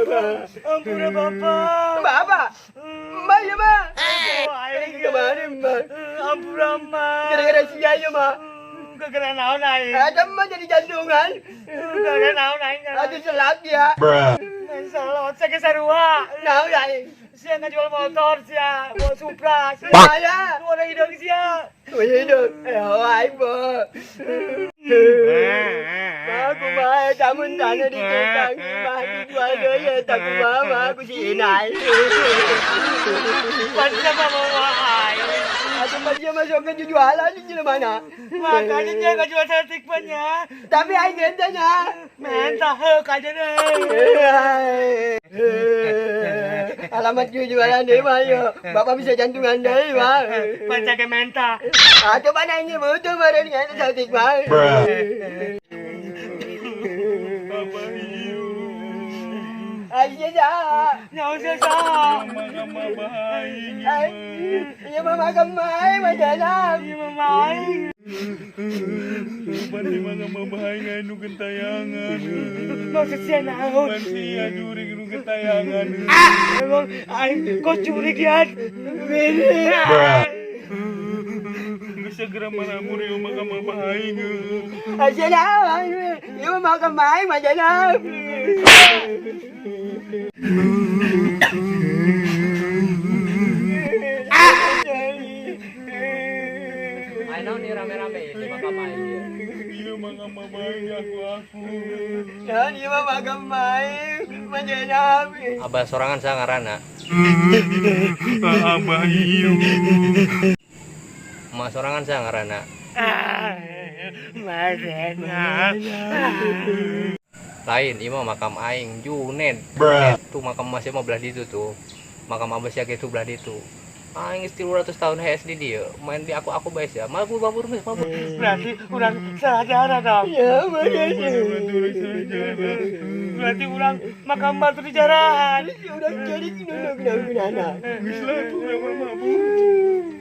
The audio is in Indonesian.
Ampura Bapak. Bapak? Mbak ya, Mbak? Aing Kemana, Mbak? Ampura Mbak. Gara-gara sia ya, Mbak? Gara-gara naon aing? Ada Mbak jadi jantungan. Gara-gara naon aing? Ada selat ya. Salot saya ke sarua. Naon aing? Sia ngejual motor sia, bawa Supra. Saya. Lu orang hidung sia. Oh, hidup. Aing, Mbak. Aku mah tamun tanah di tukang mah dijual deh tak mama aku si Inai. Panjang mama aing. Atau masih masuk ke jualan di mana? Makanya dia nggak jual setik banyak. Tapi aing gentanya. Mentah hek aja deh. Alamat jualan deh mah yo. Bapak bisa jantungan deh mah. Pancake menta. Coba nanya betul baru dengan setik mah. Ayo dah. Nyawa sesa. Mama bahaing. Iya mama kemai majalah. Iya mamai. Bani mama bahaing anu gentayangan. Maksud sia naon? Sia jurig nu gentayangan. Emang aing kok curig ya? Geus segera mana muri mama bahaing. Ayo dah. Iya mama kemai majalah. Ayo nih rame-rame ini makam aing. Iya mama bahaing aku. Dan iya mama kemai majalah. Abah sorangan saya ngaranna. Abah ieu. Emak sorangan saya ngaranna. Marena. Lain, ieu mah makam aing Junet. Tuh makam masih mau belah ditu tuh. Makam abah sia gitu belah ditu. Aing 300 tahun HS di dia. Main di aku bae sia. Mabur. Berarti urang salah jalan dong. Ya makanya. Berarti urang makam batu di jarahan. Udah jadi guna. Geus lah tuh mabur.